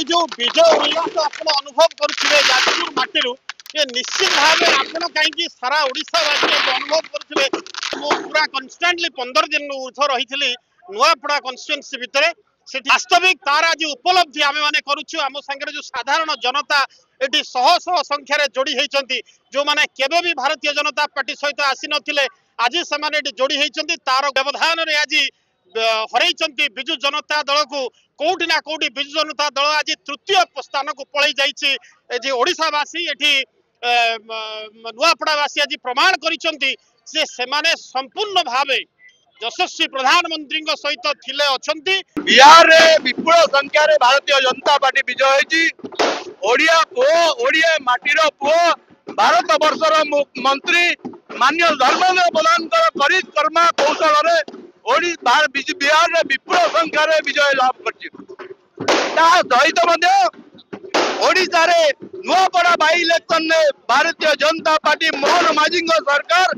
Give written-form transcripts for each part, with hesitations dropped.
जो विजय उल्लास आप अनुभव करुवे जाजपुर माटी ये निश्चित भाव आप कहीं सारा ओडावासी अनुभव करुवे पूरा कन्स्टाटली 15 दिन ऊर्ध रही नुआपड़ा कन्स्टिट्युएंसी भितर से वास्तविक तार आज उपलब्धि आम मैंने करुचु आम सागर जो साधारण जनता ये शह शह संख्यार जोड़ी होती जो मैंने केवे भी भारतीय जनता पार्टी सहित आसी नथिले आज से जोड़ी होती तार व्यवधान आज हरई विजु जनता दल को कौटी ना कौटी विजु जनता दल आज तृतीय स्थान को पलि जाइए ओडावासी ये नुआपड़ावासी आज प्रमाण करिसेंती संपूर्ण भाव यशस्वी प्रधानमंत्री सहित थिले अछंती। बिहार रे विपुल संख्या रे भारतीय जनता पार्टी विजय होईची। ओडिया पुओ ओडिया माटीर पुओ भारत वर्षर मंत्री मान्य धर्मेंद्र प्रधान करित कर्मा कौशल रे बिहार रे विपुल संख्या रे विजय लाभ करछि। ता सहित मध्य ओडिशा रे नुआपड़ा बाई इलेक्शन ने भारतीय जनता पार्टी मोहन माझी सरकार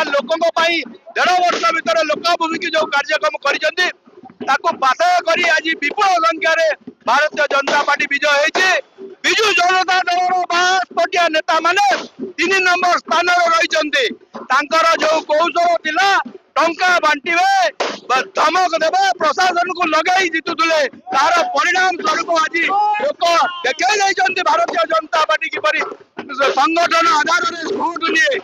लोकों पाई 1.5 वर्ष भितर लोकाभिमुखी जो कार्यक्रम करिसेंती ताको बाधक करी आज विपुल संख्या रे भारतीय जनता पार्टी विजय होईची। विजु जनता दल 52 नेता माने 3 नंबर स्थान रही जो कौशल थिला टंका बांटिबे धमक देवे प्रशासन को लगे जितुले तार परिणाम स्वरूप आज लोक देखते भारतीय जनता पार्टी किपरि संगठन आधार में भोट लिए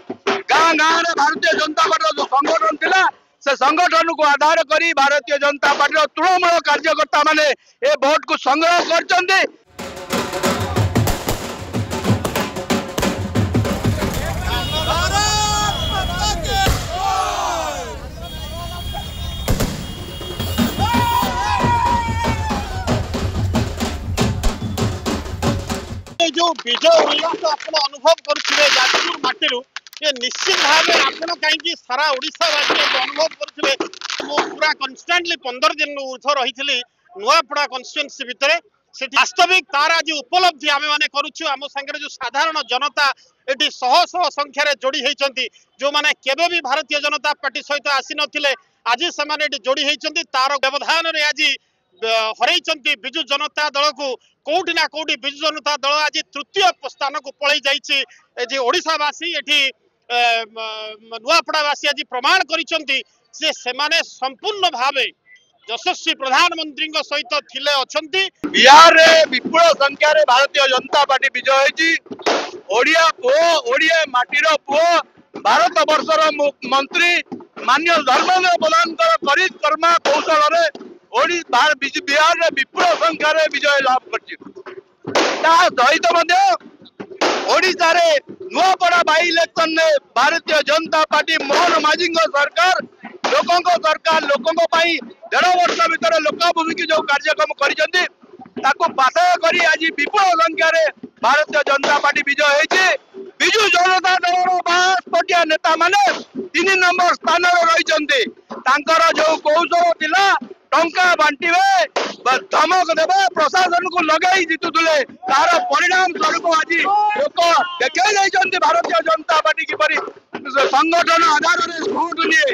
गाँ गाँव में भारतीय जनता पार्टी जो संगठन थिला से संगठन को आधार करी भारतीय जनता पार्टी तृणमूल कार्यकर्ता माने ए भोट को संग्रह करछन्ते। जो विजय उल्लास आप अनुभव करुवे जाजपुर माटी ये निश्चित भाव आप कहीं सारा ओडावासी अनुभव करुवे पूरा कन्स्टाटली 15 दिन ऊर्ध रही नुआपड़ा कन्स्टिट्युएंसी भितर से वास्तविक तार आज उपलब्धि आम मैंने करुचु आम सागर जो साधारण जनता ये शह शह संख्यार जोड़ी होती जो मैंने केवे भी भारतीय जनता पार्टी सहित आसी नथिले आज से जोड़ी होती तार व्यवधान आज हरई विजु जनता दल को कौटी ना कौटी विजु जनता दल आज तृतीय स्थान को पलि जाइए ओडावासी ये नुआपड़ावासी आज प्रमाण करिसेंती संपूर्ण भाव यशस्वी प्रधानमंत्री सहित थिले अछंती। बिहार रे विपुल संख्या रे भारतीय जनता पार्टी विजय होईची। ओडिया पुओ ओडिया माटीर पुओ भारत वर्षर मंत्री मान्य धर्मेंद्र प्रधान करित कर्मा कौशल रे बिहार रे विपुल संख्या रे विजय लाभ करछि। ता सहित मध्य ओडिशा रे नुआपड़ा बाई इलेक्शन ने भारतीय जनता पार्टी मोहन माझी सरकार लोकों पाई 1.5 वर्ष भितर लोकाभिमुखी जो कार्यक्रम करिसेंती ताको बाधक करी आज विपुल संख्या रे भारतीय जनता पार्टी विजय होईची। विजु जनता दल 52 नेता माने 3 नंबर स्थान रही जो कौशल थिला टंका बांटिबे धमक देवे प्रशासन को लगे जितुले तार परिणाम स्वरूप आज लोक देखते भारतीय जनता पार्टी किपरि संगठन आधार में भोट लिए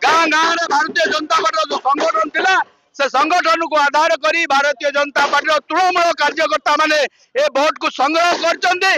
गाँ गाँव में भारतीय जनता पार्टी जो संगठन थिला से संगठन को आधार करी भारतीय जनता पार्टी तृणमूल कार्यकर्ता माने ए भोट को संग्रह करछन्ते।